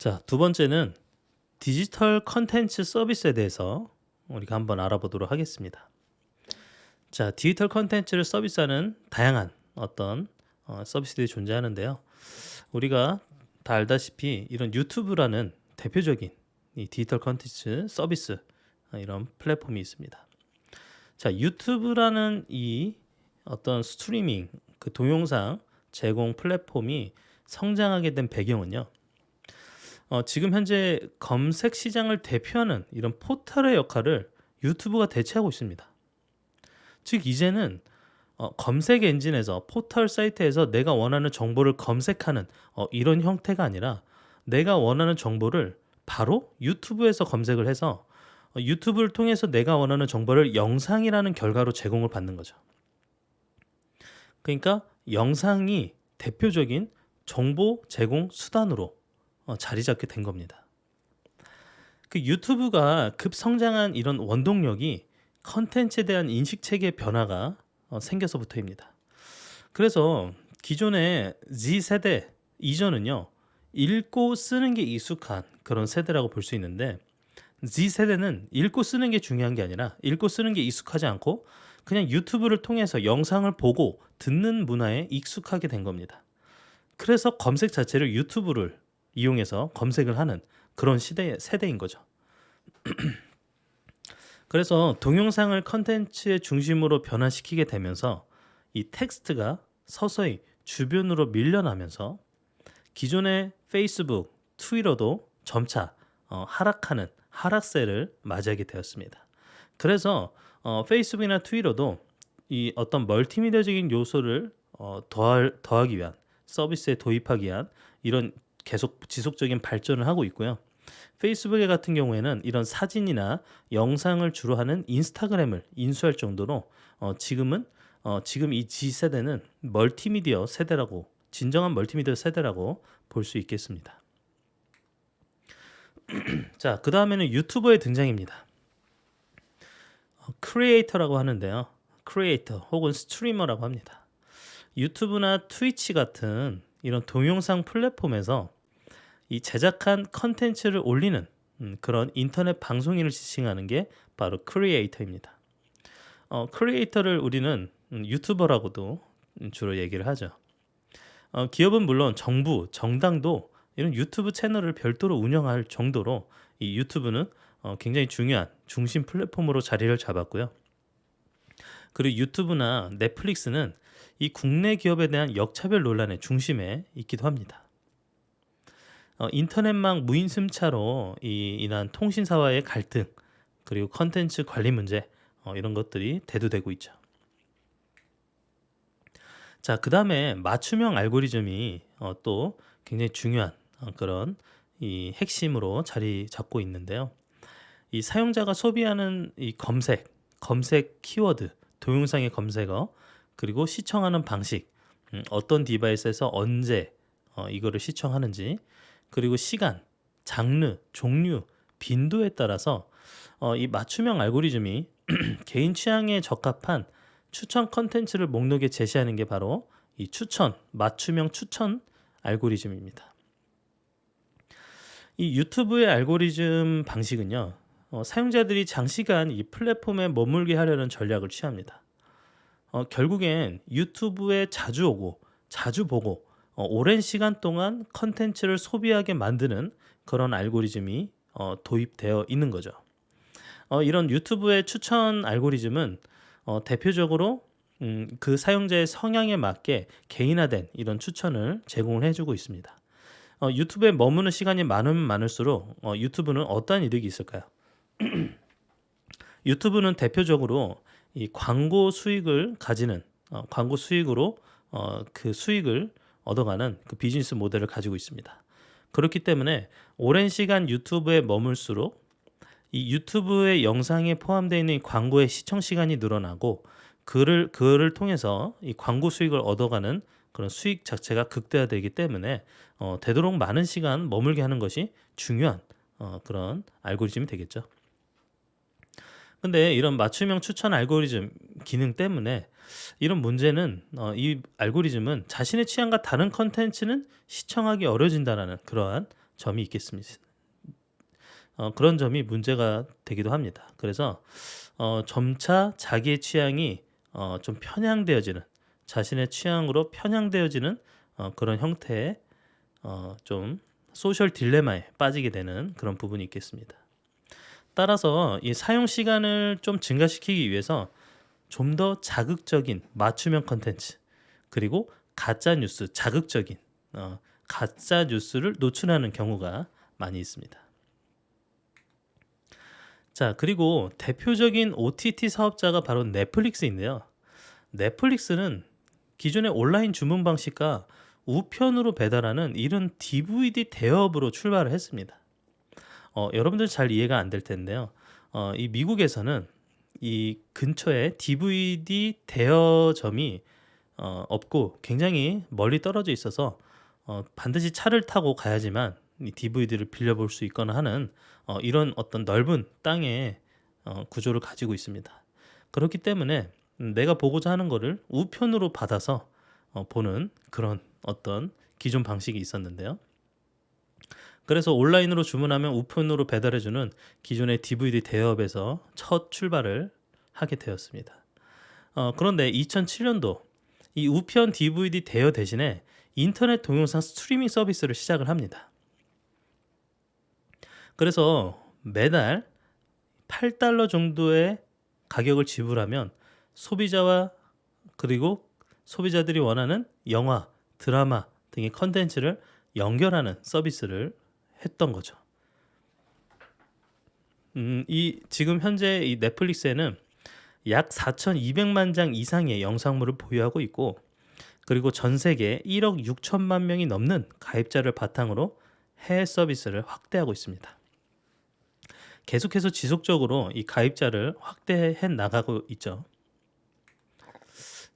자, 두 번째는 디지털 컨텐츠 서비스에 대해서 우리가 한번 알아보도록 하겠습니다. 자, 디지털 컨텐츠를 서비스하는 다양한 어떤 서비스들이 존재하는데요. 우리가 다 알다시피 이런 유튜브라는 대표적인 이 디지털 컨텐츠 서비스 이런 플랫폼이 있습니다. 자, 유튜브라는 이 어떤 스트리밍 그 동영상 제공 플랫폼이 성장하게 된 배경은요. 지금 현재 검색 시장을 대표하는 이런 포털의 역할을 유튜브가 대체하고 있습니다. 즉 이제는 검색 엔진에서 포털 사이트에서 내가 원하는 정보를 검색하는 이런 형태가 아니라 내가 원하는 정보를 바로 유튜브에서 검색을 해서 유튜브를 통해서 내가 원하는 정보를 영상이라는 결과로 제공을 받는 거죠. 그러니까 영상이 대표적인 정보 제공 수단으로 자리 잡게 된 겁니다. 그 유튜브가 급성장한 이런 원동력이 컨텐츠에 대한 인식체계 변화가 생겨서부터입니다. 그래서 기존의 Z세대 이전은요. 읽고 쓰는 게 익숙한 그런 세대라고 볼 수 있는데 Z세대는 읽고 쓰는 게 중요한 게 아니라 읽고 쓰는 게 익숙하지 않고 그냥 유튜브를 통해서 영상을 보고 듣는 문화에 익숙하게 된 겁니다. 그래서 검색 자체를 유튜브를 이용해서 검색을 하는 그런 세대인 거죠. 그래서 동영상을 컨텐츠의 중심으로 변화시키게 되면서 이 텍스트가 서서히 주변으로 밀려나면서 기존의 페이스북, 트위터도 점차 하락하는 하락세를 맞이하게 되었습니다. 그래서 페이스북이나 트위터도 이 어떤 멀티미디어적인 요소를 더하기 위한 서비스에 도입하기 위한 이런 계속 지속적인 발전을 하고 있고요. 페이스북 같은 경우에는 이런 사진이나 영상을 주로 하는 인스타그램을 인수할 정도로 지금 이 G세대는 멀티미디어 세대라고 진정한 멀티미디어 세대라고 볼 수 있겠습니다. 자, 그 다음에는 유튜버의 등장입니다. 크리에이터라고 하는데요. 크리에이터 혹은 스트리머라고 합니다. 유튜브나 트위치 같은 이런 동영상 플랫폼에서 이 제작한 컨텐츠를 올리는 그런 인터넷 방송인을 지칭하는 게 바로 크리에이터입니다. 크리에이터를 우리는 유튜버라고도 주로 얘기를 하죠. 기업은 물론 정부, 정당도 이런 유튜브 채널을 별도로 운영할 정도로 이 유튜브는 굉장히 중요한 중심 플랫폼으로 자리를 잡았고요. 그리고 유튜브나 넷플릭스는 이 국내 기업에 대한 역차별 논란의 중심에 있기도 합니다. 인터넷망 무인승차로 인한 통신사와의 갈등 그리고 컨텐츠 관리 문제 이런 것들이 대두되고 있죠. 자, 그 다음에 맞춤형 알고리즘이 또 굉장히 중요한 그런 이 핵심으로 자리 잡고 있는데요. 이 사용자가 소비하는 이 검색 키워드, 동영상의 검색어, 그리고 시청하는 방식, 어떤 디바이스에서 언제 이거를 시청하는지, 그리고 시간, 장르, 종류, 빈도에 따라서 이 맞춤형 알고리즘이 개인 취향에 적합한 추천 컨텐츠를 목록에 제시하는 게 바로 이 맞춤형 추천 알고리즘입니다. 이 유튜브의 알고리즘 방식은요. 사용자들이 장시간 이 플랫폼에 머물게 하려는 전략을 취합니다. 결국엔 유튜브에 자주 오고 자주 보고 오랜 시간 동안 컨텐츠를 소비하게 만드는 그런 알고리즘이 도입되어 있는 거죠. 이런 유튜브의 추천 알고리즘은 대표적으로 그 사용자의 성향에 맞게 개인화된 이런 추천을 제공을 해주고 있습니다. 유튜브에 머무는 시간이 많으면 많을수록 유튜브는 어떠한 이득이 있을까요? 유튜브는 대표적으로 이 광고 수익을 가지는 광고 수익으로 그 수익을 얻어가는 그 비즈니스 모델을 가지고 있습니다. 그렇기 때문에 오랜 시간 유튜브에 머물수록 이 유튜브의 영상에 포함되어 있는 광고의 시청 시간이 늘어나고 그를 통해서 이 광고 수익을 얻어가는 그런 수익 자체가 극대화되기 때문에 되도록 많은 시간 머물게 하는 것이 중요한 그런 알고리즘이 되겠죠. 근데 이런 맞춤형 추천 알고리즘 기능 때문에 이런 문제는 이 알고리즘은 자신의 취향과 다른 컨텐츠는 시청하기 어려진다는 그러한 점이 있겠습니다. 그런 점이 문제가 되기도 합니다. 그래서 점차 자기의 취향이 좀 편향되어지는, 자신의 취향으로 편향되어지는 그런 형태의 좀 소셜 딜레마에 빠지게 되는 그런 부분이 있겠습니다. 따라서 이 사용 시간을 좀 증가시키기 위해서 좀 더 자극적인 맞춤형 컨텐츠, 그리고 가짜 뉴스, 자극적인 가짜 뉴스를 노출하는 경우가 많이 있습니다. 자, 그리고 대표적인 OTT 사업자가 바로 넷플릭스인데요. 넷플릭스는 기존의 온라인 주문 방식과 우편으로 배달하는 이런 DVD 대업으로 출발을 했습니다. 여러분들 잘 이해가 안 될 텐데요. 이 미국에서는 이 근처에 DVD 대여점이 없고 굉장히 멀리 떨어져 있어서 반드시 차를 타고 가야지만 이 DVD를 빌려볼 수 있거나 하는 이런 어떤 넓은 땅의 구조를 가지고 있습니다. 그렇기 때문에 내가 보고자 하는 거를 우편으로 받아서 보는 그런 어떤 기존 방식이 있었는데요. 그래서 온라인으로 주문하면 우편으로 배달해주는 기존의 DVD 대여업에서 첫 출발을 하게 되었습니다. 그런데 2007년도 이 우편 DVD 대여 대신에 인터넷 동영상 스트리밍 서비스를 시작을 합니다. 그래서 매달 $8 정도의 가격을 지불하면 소비자와 그리고 소비자들이 원하는 영화, 드라마 등의 컨텐츠를 연결하는 서비스를 했던 거죠. 지금 현재 이 넷플릭스에는 약 4,200만 장 이상의 영상물을 보유하고 있고, 그리고 전 세계 1억 6천만 명이 넘는 가입자를 바탕으로 해외 서비스를 확대하고 있습니다. 계속해서 지속적으로 이 가입자를 확대해 나가고 있죠.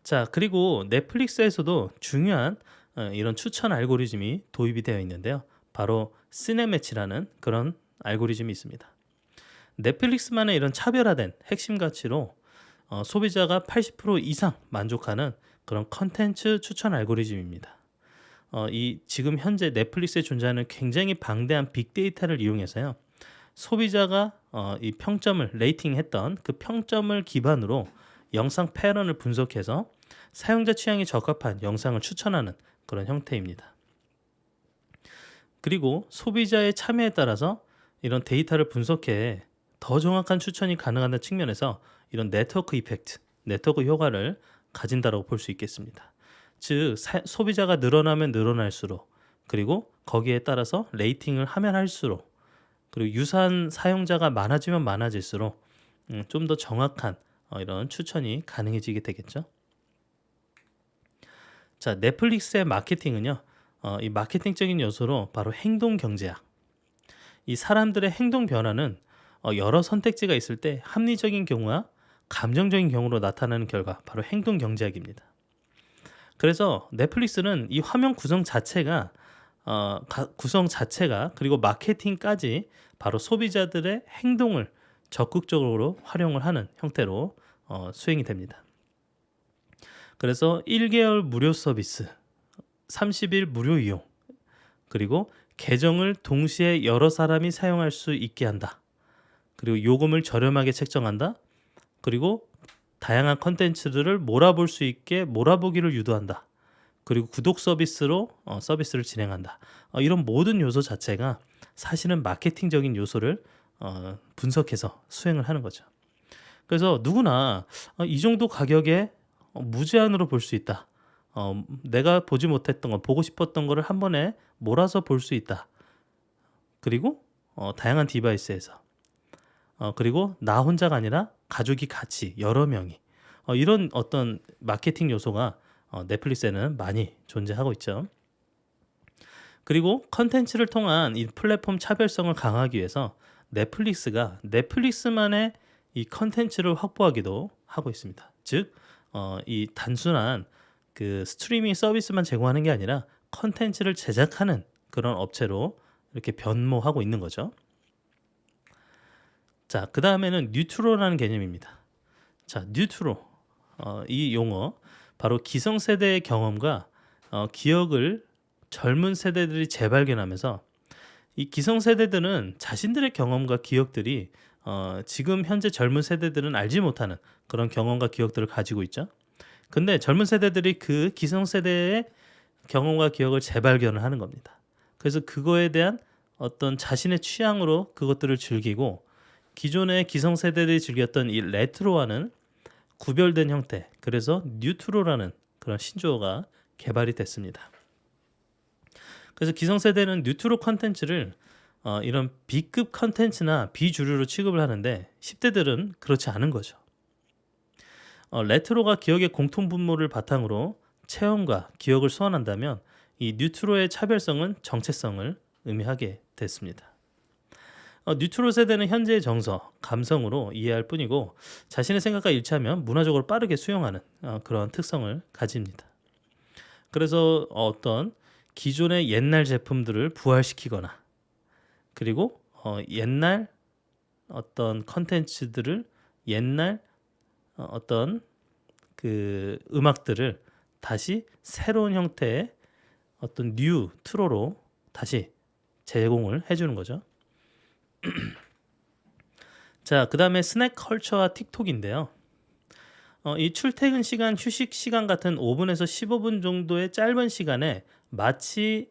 자, 그리고 넷플릭스에서도 중요한 이런 추천 알고리즘이 도입이 되어 있는데요. 바로 시네매치라는 그런 알고리즘이 있습니다. 넷플릭스만의 이런 차별화된 핵심 가치로 소비자가 80% 이상 만족하는 그런 컨텐츠 추천 알고리즘입니다. 이 지금 현재 넷플릭스에 존재하는 굉장히 방대한 빅데이터를 이용해서요. 소비자가 이 평점을 레이팅했던 그 평점을 기반으로 영상 패런을 분석해서 사용자 취향에 적합한 영상을 추천하는 그런 형태입니다. 그리고 소비자의 참여에 따라서 이런 데이터를 분석해 더 정확한 추천이 가능하다는 측면에서 이런 네트워크 이펙트, 네트워크 효과를 가진다고 볼 수 있겠습니다. 즉 소비자가 늘어나면 늘어날수록, 그리고 거기에 따라서 레이팅을 하면 할수록, 그리고 유사한 사용자가 많아지면 많아질수록 좀 더 정확한 이런 추천이 가능해지게 되겠죠. 자, 넷플릭스의 마케팅은요. 이 마케팅적인 요소로 바로 행동 경제학. 이 사람들의 행동 변화는 여러 선택지가 있을 때 합리적인 경우와 감정적인 경우로 나타나는 결과, 바로 행동 경제학입니다. 그래서 넷플릭스는 이 화면 구성 자체가 그리고 마케팅까지 바로 소비자들의 행동을 적극적으로 활용을 하는 형태로 수행이 됩니다. 그래서 1개월 무료 서비스, 30일 무료 이용, 그리고 계정을 동시에 여러 사람이 사용할 수 있게 한다. 그리고 요금을 저렴하게 책정한다. 그리고 다양한 컨텐츠들을 몰아볼 수 있게 몰아보기를 유도한다. 그리고 구독 서비스로 서비스를 진행한다. 이런 모든 요소 자체가 사실은 마케팅적인 요소를 분석해서 수행을 하는 거죠. 그래서 누구나 이 정도 가격에 무제한으로 볼 수 있다. 내가 보지 못했던 거, 보고 싶었던 거를 한 번에 몰아서 볼 수 있다. 그리고 다양한 디바이스에서 그리고 나 혼자가 아니라 가족이 같이 여러 명이 이런 어떤 마케팅 요소가 넷플릭스에는 많이 존재하고 있죠. 그리고 컨텐츠를 통한 이 플랫폼 차별성을 강화하기 위해서 넷플릭스가 넷플릭스만의 이 컨텐츠를 확보하기도 하고 있습니다. 즉, 이 단순한 그 스트리밍 서비스만 제공하는 게 아니라 컨텐츠를 제작하는 그런 업체로 이렇게 변모하고 있는 거죠. 자, 그 다음에는 뉴트로라는 개념입니다. 자, 뉴트로, 이 용어 바로 기성세대의 경험과 기억을 젊은 세대들이 재발견하면서 이 기성세대들은 자신들의 경험과 기억들이 지금 현재 젊은 세대들은 알지 못하는 그런 경험과 기억들을 가지고 있죠. 근데 젊은 세대들이 그 기성세대의 경험과 기억을 재발견을 하는 겁니다. 그래서 그거에 대한 어떤 자신의 취향으로 그것들을 즐기고 기존의 기성세대들이 즐겼던 이 레트로와는 구별된 형태, 그래서 뉴트로라는 그런 신조어가 개발이 됐습니다. 그래서 기성세대는 뉴트로 컨텐츠를 이런 B급 컨텐츠나 비주류로 취급을 하는데 10대들은 그렇지 않은 거죠. 레트로가 기억의 공통분모를 바탕으로 체험과 기억을 소환한다면 이 뉴트로의 차별성은 정체성을 의미하게 됐습니다. 뉴트로 세대는 현재의 정서, 감성으로 이해할 뿐이고 자신의 생각과 일치하면 문화적으로 빠르게 수용하는 그런 특성을 가집니다. 그래서 어떤 기존의 옛날 제품들을 부활시키거나 그리고 옛날 어떤 컨텐츠들을 옛날 어떤 그 음악들을 다시 새로운 형태의 어떤 뉴 트로로 다시 제공을 해주는 거죠. 자, 그 다음에 스낵 컬처와 틱톡인데요. 이 출퇴근 시간, 휴식 시간 같은 5분에서 15분 정도의 짧은 시간에 마치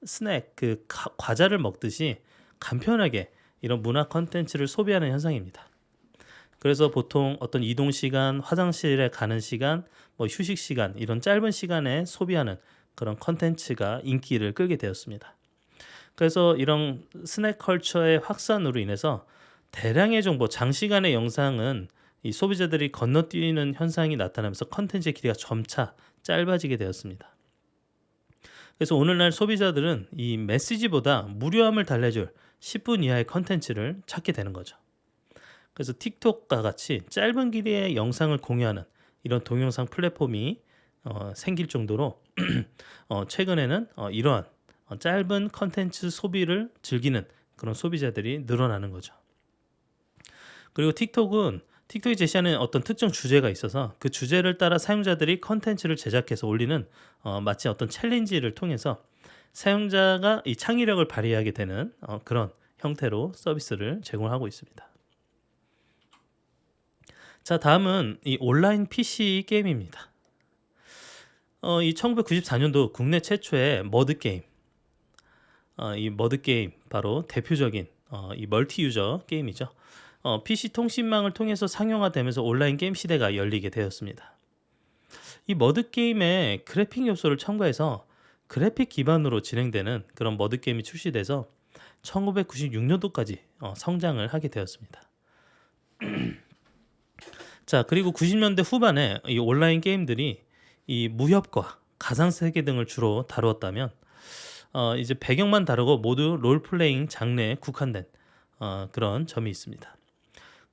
스낵, 그 과자를 먹듯이 간편하게 이런 문화 컨텐츠를 소비하는 현상입니다. 그래서 보통 어떤 이동 시간, 화장실에 가는 시간, 뭐 휴식 시간 이런 짧은 시간에 소비하는 그런 컨텐츠가 인기를 끌게 되었습니다. 그래서 이런 스낵 컬처의 확산으로 인해서 대량의 정보, 장시간의 영상은 이 소비자들이 건너뛰는 현상이 나타나면서 컨텐츠의 길이가 점차 짧아지게 되었습니다. 그래서 오늘날 소비자들은 이 메시지보다 무료함을 달래줄 10분 이하의 컨텐츠를 찾게 되는 거죠. 그래서 틱톡과 같이 짧은 길이의 영상을 공유하는 이런 동영상 플랫폼이 생길 정도로 최근에는 이러한 짧은 컨텐츠 소비를 즐기는 그런 소비자들이 늘어나는 거죠. 그리고 틱톡이 제시하는 어떤 특정 주제가 있어서 그 주제를 따라 사용자들이 컨텐츠를 제작해서 올리는 마치 어떤 챌린지를 통해서 사용자가 이 창의력을 발휘하게 되는 그런 형태로 서비스를 제공하고 있습니다. 자, 다음은 이 온라인 PC 게임입니다. 이 1994년도 국내 최초의 머드게임, 이 머드게임 바로 대표적인 이 멀티 유저 게임이죠. PC 통신망을 통해서 상용화되면서 온라인 게임 시대가 열리게 되었습니다. 이 머드게임에 그래픽 요소를 첨가해서 그래픽 기반으로 진행되는 그런 머드게임이 출시돼서 1996년도까지 성장을 하게 되었습니다. 자, 그리고 90년대 후반에 이 온라인 게임들이 이 무협과 가상세계 등을 주로 다루었다면 이제 배경만 다르고 모두 롤플레잉 장르에 국한된 그런 점이 있습니다.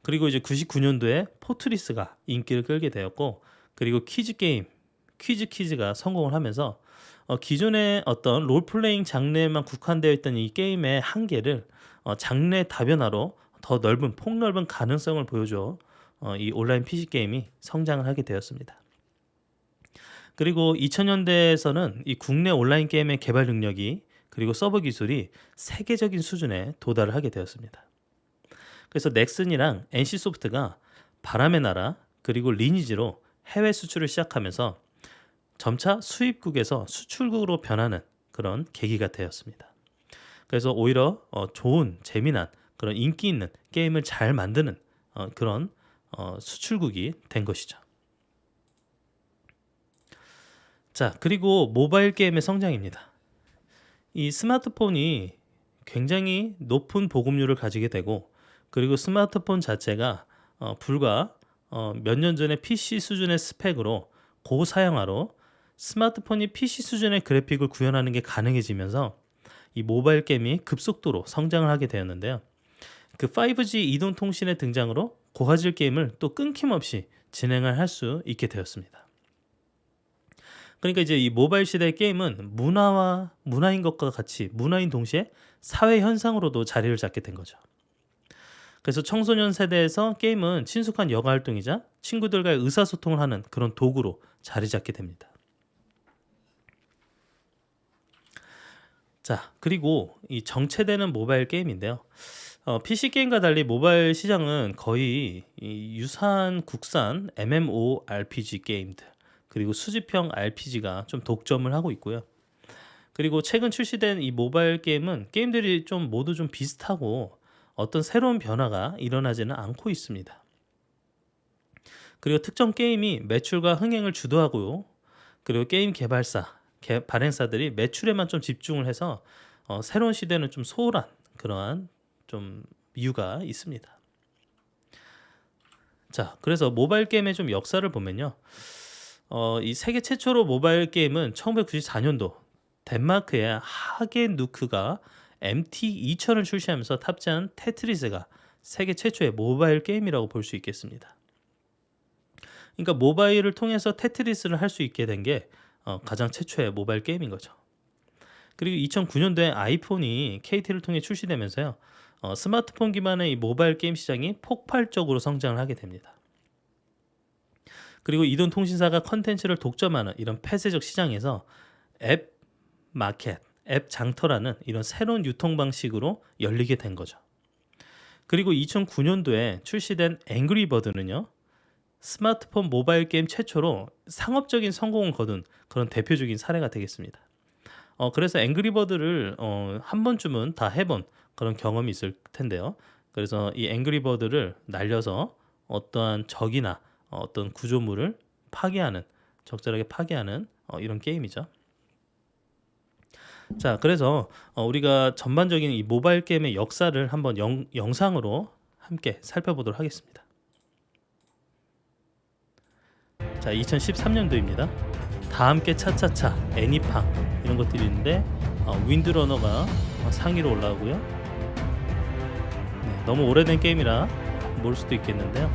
그리고 이제 99년도에 포트리스가 인기를 끌게 되었고, 그리고 퀴즈가 성공을 하면서 기존의 어떤 롤플레잉 장르에만 국한되어 있던 이 게임의 한계를 장르 다변화로 더 폭넓은 가능성을 보여줘 이 온라인 PC 게임이 성장을 하게 되었습니다. 그리고 2000년대에서는 이 국내 온라인 게임의 개발 능력이 그리고 서버 기술이 세계적인 수준에 도달을 하게 되었습니다. 그래서 넥슨이랑 NC소프트가 바람의 나라 그리고 리니지로 해외 수출을 시작하면서 점차 수입국에서 수출국으로 변하는 그런 계기가 되었습니다. 그래서 오히려 좋은 재미난 그런 인기 있는 게임을 잘 만드는 그런 수출국이 된 것이죠. 자, 그리고 모바일 게임의 성장입니다. 이 스마트폰이 굉장히 높은 보급률을 가지게 되고, 그리고 스마트폰 자체가 불과 몇 년 전에 PC 수준의 스펙으로 고사양화로 스마트폰이 PC 수준의 그래픽을 구현하는 게 가능해지면서 이 모바일 게임이 급속도로 성장을 하게 되었는데요. 그 5G 이동통신의 등장으로 고화질 게임을 또 끊김없이 진행을 할 수 있게 되었습니다. 그러니까 이제 이 모바일 시대의 게임은 문화인 것과 같이 문화인 동시에 사회 현상으로도 자리를 잡게 된 거죠. 그래서 청소년 세대에서 게임은 친숙한 여가 활동이자 친구들과의 의사소통을 하는 그런 도구로 자리 잡게 됩니다. 자, 그리고 이 정체되는 모바일 게임인데요. PC 게임과 달리 모바일 시장은 거의 이 유사한 국산 MMORPG 게임들 그리고 수집형 RPG가 좀 독점을 하고 있고요. 그리고 최근 출시된 이 모바일 게임들이 좀 모두 좀 비슷하고 어떤 새로운 변화가 일어나지는 않고 있습니다. 그리고 특정 게임이 매출과 흥행을 주도하고요. 그리고 게임 발행사들이 매출에만 좀 집중을 해서 새로운 시대는 좀 소홀한 그러한 좀 이유가 있습니다. 자, 그래서 모바일 게임의 좀 역사를 보면요. 이 세계 최초로 모바일 게임은 1994년도 덴마크의 하게누크가 MT2000을 출시하면서 탑재한 테트리스가 세계 최초의 모바일 게임이라고 볼 수 있겠습니다. 그러니까 모바일을 통해서 테트리스를 할 수 있게 된 게 가장 최초의 모바일 게임인 거죠. 그리고 2009년도에 아이폰이 KT를 통해 출시되면서요. 스마트폰 기반의 이 모바일 게임 시장이 폭발적으로 성장을 하게 됩니다. 그리고 이동통신사가 컨텐츠를 독점하는 이런 폐쇄적 시장에서 앱 마켓, 앱 장터라는 이런 새로운 유통 방식으로 열리게 된 거죠. 그리고 2009년도에 출시된 앵그리버드는요. 스마트폰 모바일 게임 최초로 상업적인 성공을 거둔 그런 대표적인 사례가 되겠습니다. 그래서 앵그리버드를 한 번쯤은 다 해본 그런 경험이 있을 텐데요. 그래서 이 앵그리버드를 날려서 어떠한 적이나 어떤 구조물을 적절하게 파괴하는 이런 게임이죠. 자, 그래서 우리가 전반적인 이 모바일 게임의 역사를 한번 영상으로 함께 살펴보도록 하겠습니다. 자, 2013년도입니다. 다 함께 차차차, 애니팡 이런 것들이 있는데 윈드러너가 상위로 올라오고요. 네, 너무 오래된 게임이라 모를 수도 있겠는데요.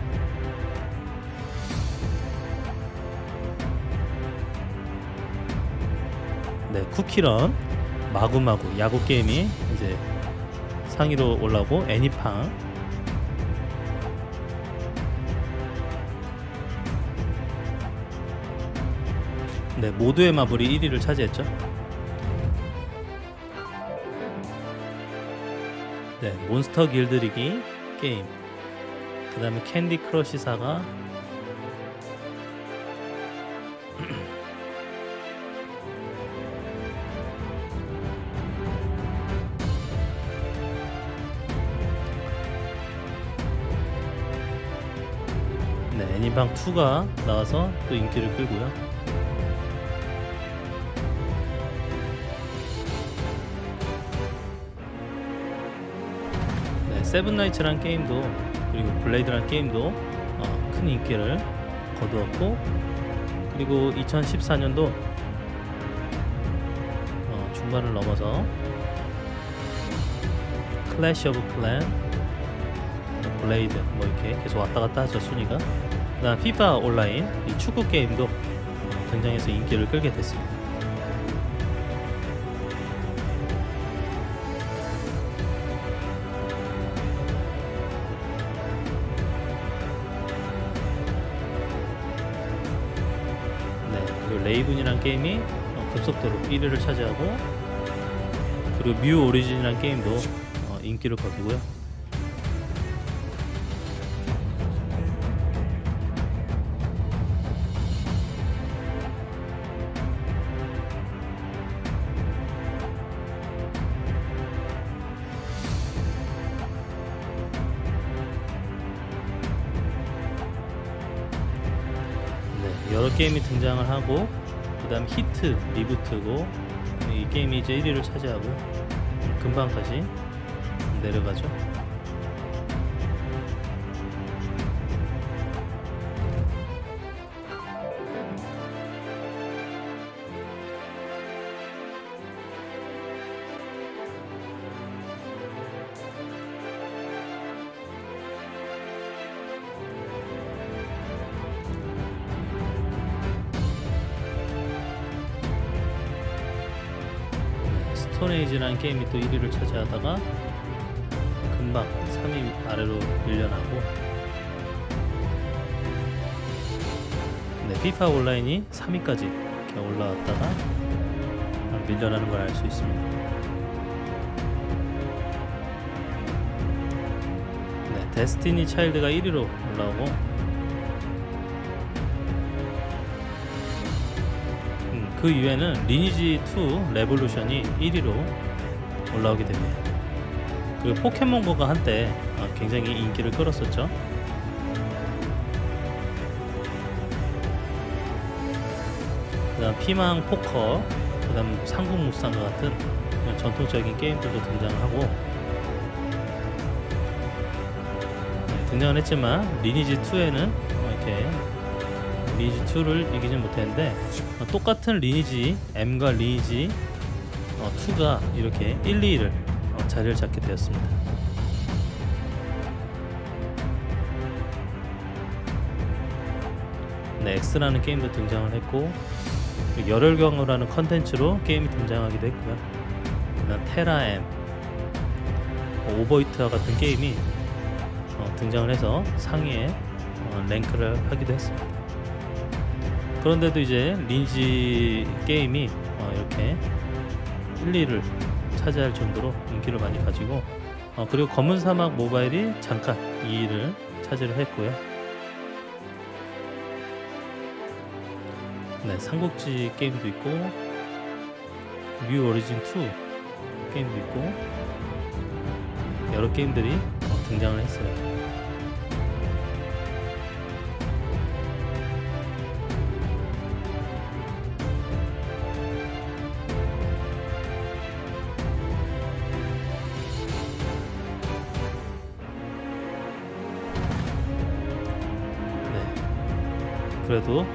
네, 쿠키런, 마구마구 야구 게임이 이제 상위로 올라오고 애니팡. 네, 모두의 마블이 1위를 차지했죠. 네, 몬스터 길들이기 게임. 그 다음에 캔디 크러쉬사가 네, 애니팡 2가 나와서 또 인기를 끌고요. 세븐나이츠란 게임도 그리고 블레이드란 게임도 큰 인기를 거두었고, 그리고 2014년도 중반을 넘어서 클래시 오브 클랜, 블레이드 뭐 이렇게 계속 왔다 갔다 하죠, 순위가. 그다음 피파 온라인 이 축구 게임도 등장해서 인기를 끌게 됐습니다. 레이븐이란 게임이 급속도로 1위를 차지하고, 그리고 뮤 오리진이란 게임도 인기를 거두고요. 네, 여러 게임이 등장을 하고, 그 다음 히트 리부트고, 이 게임이 이제 1위를 차지하고 금방 다시 내려가죠. 스톤에이지라는 게임이 또 1위를 차지하다가 금방 3위 아래로 밀려나고, 네, 피파 온라인이 3위까지 이렇게 올라왔다가 밀려나는 걸 알 수 있습니다. 데스티니 차일드가 1위로 올라오고 그 이후에는 리니지 2 레볼루션이 1위로 올라오게 됩니다. 그리고 포켓몬고가 한때 굉장히 인기를 끌었었죠. 그다음 피망 포커, 그다음 상국무쌍과 같은 전통적인 게임들도 등장하고 등장을 했지만 리니지 2에는 이렇게 리니지 2를 이기진 못했는데 똑같은 리니지 M과 리니지 2가 이렇게 1, 2위를 자리를 잡게 되었습니다. 네, X라는 게임도 등장을 했고 열혈경우라는 컨텐츠로 게임이 등장하기도 했고요. 그다음 테라엠, 오버히트와 같은 게임이 등장을 해서 상위에 랭크를 하기도 했습니다. 그런데도 이제 리니지 게임이 이렇게 1, 2를 차지할 정도로 인기를 많이 가지고 그리고 검은 사막 모바일이 잠깐 2위를 차지를 했고요. 네, 삼국지 게임도 있고 뮤 오리진 2 게임도 있고 여러 게임들이 등장을 했어요. 네, 그래도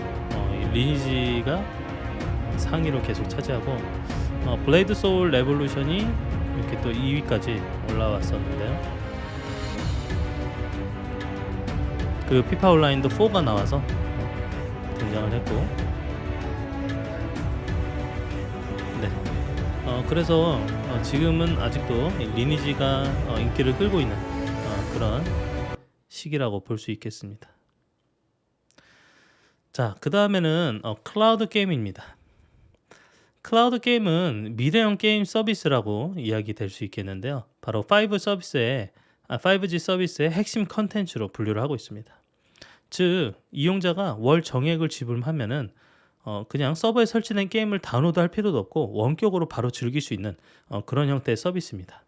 이 리니지가 상위로 계속 차지하고 블레이드 소울 레볼루션이 이렇게 또 2위까지 올라왔었는데요. 그 피파 온라인도 4가 나와서 등장을 했고, 네, 그래서 지금은 아직도 리니지가 인기를 끌고 있는 그런 시기라고 볼 수 있겠습니다. 자, 그 다음에는 클라우드 게임입니다. 클라우드 게임은 미래형 게임 서비스라고 이야기될 수 있겠는데요. 바로 5G 서비스의 핵심 컨텐츠로 분류를 하고 있습니다. 즉, 이용자가 월 정액을 지불하면은 그냥 서버에 설치된 게임을 다운로드할 필요도 없고 원격으로 바로 즐길 수 있는 그런 형태의 서비스입니다.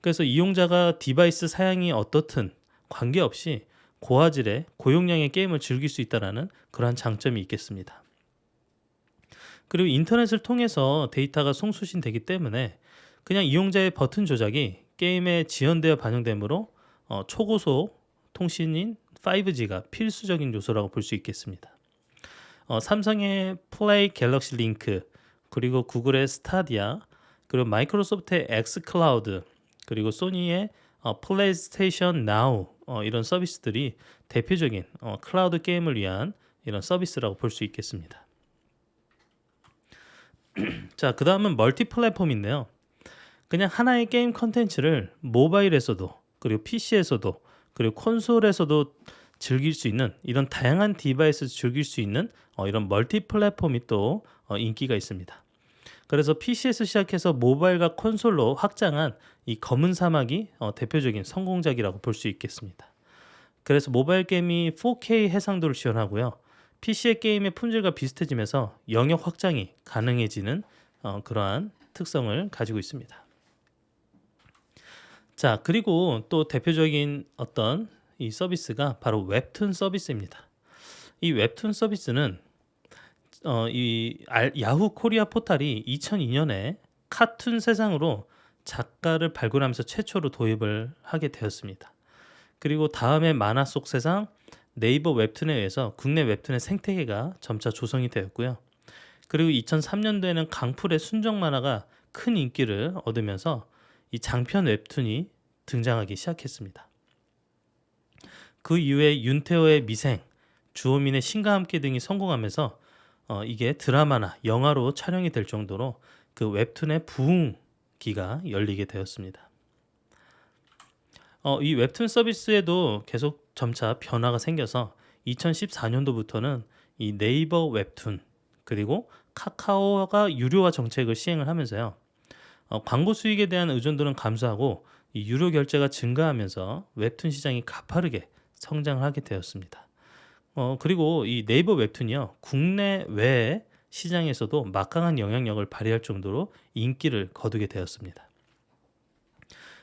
그래서 이용자가 디바이스 사양이 어떻든 관계없이 고화질의 고용량의 게임을 즐길 수 있다는 그러한 장점이 있겠습니다. 그리고 인터넷을 통해서 데이터가 송수신되기 때문에 그냥 이용자의 버튼 조작이 게임에 지연되어 반영되므로 초고속 통신인 5G가 필수적인 요소라고 볼 수 있겠습니다. 삼성의 플레이 갤럭시 링크, 그리고 구글의 스타디아, 그리고 마이크로소프트의 엑스클라우드, 그리고 소니의 플레이스테이션 나우, 이런 서비스들이 대표적인 클라우드 게임을 위한 이런 서비스라고 볼 수 있겠습니다. 자, 그 다음은 멀티 플랫폼인데요. 그냥 하나의 게임 컨텐츠를 모바일에서도, 그리고 PC에서도, 그리고 콘솔에서도 즐길 수 있는, 이런 다양한 디바이스에서 즐길 수 있는 이런 멀티 플랫폼이 또 인기가 있습니다. 그래서 PC에서 시작해서 모바일과 콘솔로 확장한 이 검은 사막이 대표적인 성공작이라고 볼 수 있겠습니다. 그래서 모바일 게임이 4K 해상도를 지원하고요. PC의 게임의 품질과 비슷해지면서 영역 확장이 가능해지는 그러한 특성을 가지고 있습니다. 자, 그리고 또 대표적인 어떤 이 서비스가 바로 웹툰 서비스입니다. 이 웹툰 서비스는 야후 코리아 포탈이 2002년에 카툰 세상으로 작가를 발굴하면서 최초로 도입을 하게 되었습니다. 그리고 다음에 만화 속 세상 네이버 웹툰에 의해서 국내 웹툰의 생태계가 점차 조성이 되었고요. 그리고 2003년도에는 강풀의 순정 만화가 큰 인기를 얻으면서 이 장편 웹툰이 등장하기 시작했습니다. 그 이후에 윤태호의 미생, 주호민의 신과 함께 등이 성공하면서 이게 드라마나 영화로 촬영이 될 정도로 그 웹툰의 부흥기가 열리게 되었습니다. 이 웹툰 서비스에도 계속 점차 변화가 생겨서 2014년도부터는 이 네이버 웹툰, 그리고 카카오가 유료화 정책을 시행을 하면서요. 광고 수익에 대한 의존도는 감소하고 이 유료 결제가 증가하면서 웹툰 시장이 가파르게 성장을 하게 되었습니다. 그리고 이 네이버 웹툰이요, 국내 외 시장에서도 막강한 영향력을 발휘할 정도로 인기를 거두게 되었습니다.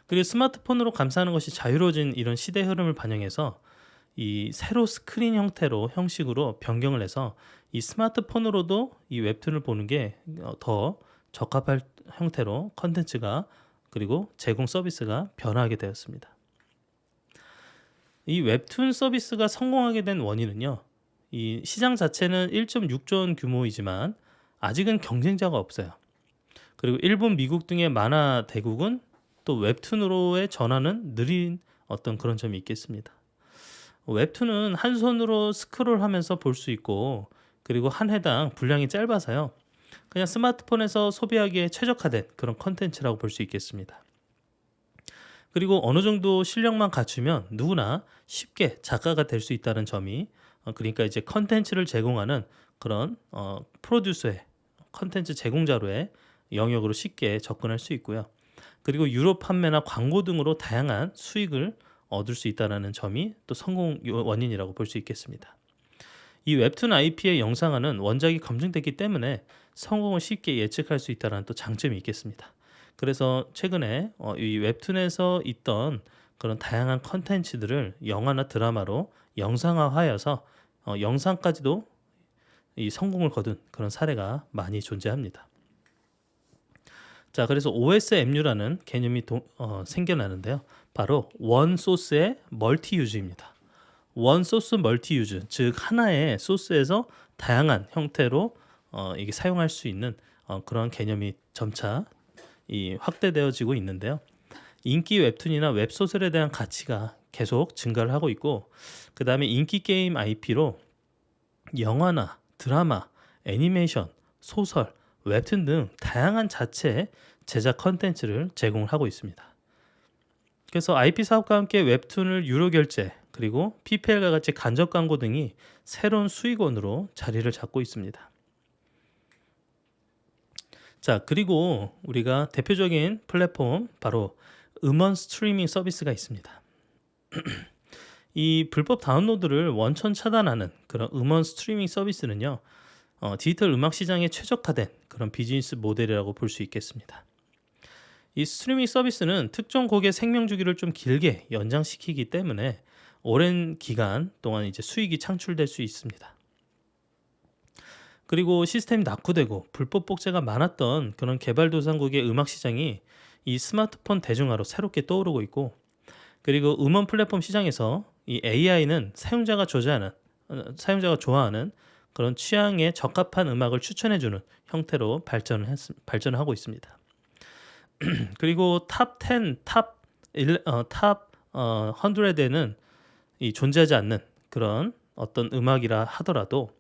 그리고 스마트폰으로 감상하는 것이 자유로워진 이런 시대 흐름을 반영해서 이 세로 스크린 형식으로 변경을 해서 이 스마트폰으로도 이 웹툰을 보는 게 더 적합할 형태로 컨텐츠가 그리고 제공 서비스가 변화하게 되었습니다. 이 웹툰 서비스가 성공하게 된 원인은요, 이 시장 자체는 1.6조 원 규모이지만 아직은 경쟁자가 없어요. 그리고 일본, 미국 등의 만화 대국은 또 웹툰으로의 전환은 느린 어떤 그런 점이 있겠습니다. 웹툰은 한 손으로 스크롤하면서 볼 수 있고, 그리고 한 회당 분량이 짧아서요, 그냥 스마트폰에서 소비하기에 최적화된 그런 컨텐츠라고 볼 수 있겠습니다. 그리고 어느 정도 실력만 갖추면 누구나 쉽게 작가가 될 수 있다는 점이, 그러니까 이제 컨텐츠를 제공하는 그런 프로듀서의 컨텐츠 제공자로의 영역으로 쉽게 접근할 수 있고요. 그리고 유료 판매나 광고 등으로 다양한 수익을 얻을 수 있다는 점이 또 성공 원인이라고 볼 수 있겠습니다. 이 웹툰 IP의 영상화는 원작이 검증됐기 때문에 성공을 쉽게 예측할 수 있다는 또 장점이 있겠습니다. 그래서 최근에 이 웹툰에서 있던 그런 다양한 컨텐츠들을 영화나 드라마로 영상화하여서 영상까지도 이 성공을 거둔 그런 사례가 많이 존재합니다. 자, 그래서 OSMU라는 개념이 생겨나는데요. 바로 원 소스의 멀티 유즈입니다. 원 소스 멀티 유즈, 즉 하나의 소스에서 다양한 형태로 이게 사용할 수 있는 그런 개념이 점차 확대되어지고 있는데요. 인기 웹툰이나 웹소설에 대한 가치가 계속 증가를 하고 있고, 그 다음에 인기 게임 IP로 영화나 드라마, 애니메이션, 소설, 웹툰 등 다양한 자체 제작 컨텐츠를 제공을 하고 있습니다. 그래서 IP 사업과 함께 웹툰을 유료 결제, 그리고 PPL과 같이 간접 광고 등이 새로운 수익원으로 자리를 잡고 있습니다. 자, 그리고 우리가 대표적인 플랫폼 바로 음원 스트리밍 서비스가 있습니다. 이 불법 다운로드를 원천 차단하는 그런 음원 스트리밍 서비스는요, 디지털 음악 시장에 최적화된 그런 비즈니스 모델이라고 볼 수 있겠습니다. 이 스트리밍 서비스는 특정 곡의 생명 주기를 좀 길게 연장시키기 때문에 오랜 기간 동안 이제 수익이 창출될 수 있습니다. 그리고 시스템이 낙후되고 불법 복제가 많았던 그런 개발도상국의 음악 시장이 이 스마트폰 대중화로 새롭게 떠오르고 있고, 그리고 음원 플랫폼 시장에서 이 AI는 사용자가 좋아하는 그런 취향에 적합한 음악을 추천해주는 형태로 발전을 하고 있습니다. 그리고 탑 10, 탑 100에는 존재하지 않는 그런 어떤 음악이라 하더라도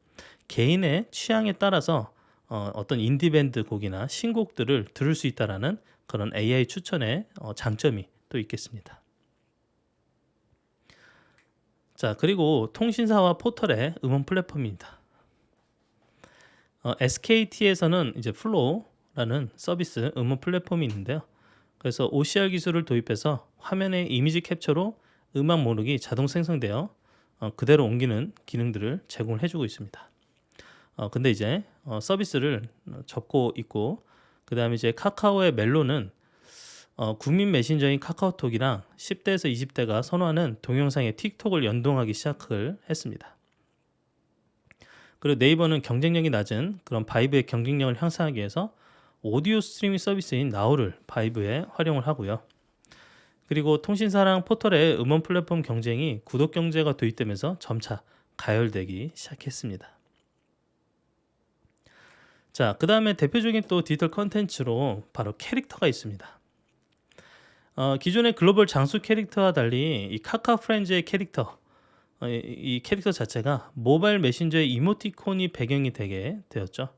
개인의 취향에 따라서 어떤 인디밴드 곡이나 신곡들을 들을 수 있다라는 그런 AI 추천의 장점이 또 있겠습니다. 자, 그리고 통신사와 포털의 음원 플랫폼입니다. SKT에서는 이제 플로우라는 서비스 음원 플랫폼이 있는데요. 그래서 OCR 기술을 도입해서 화면의 이미지 캡처로 음악 목록이 자동 생성되어 그대로 옮기는 기능들을 제공을 해주고 있습니다. 근데 이제 서비스를 접고 있고, 그 다음에 이제 카카오의 멜론은 국민 메신저인 카카오톡이랑 10대에서 20대가 선호하는 동영상의 틱톡을 연동하기 시작을 했습니다. 그리고 네이버는 경쟁력이 낮은 그런 바이브의 경쟁력을 향상하기 위해서 오디오 스트리밍 서비스인 나우를 바이브에 활용을 하고요. 그리고 통신사랑 포털의 음원 플랫폼 경쟁이 구독 경제가 도입되면서 점차 가열되기 시작했습니다. 자, 그 다음에 대표적인 또 디지털 컨텐츠로 바로 캐릭터가 있습니다. 기존의 글로벌 장수 캐릭터와 달리 이 카카오 프렌즈의 캐릭터, 이 캐릭터 자체가 모바일 메신저의 이모티콘이 배경이 되게 되었죠.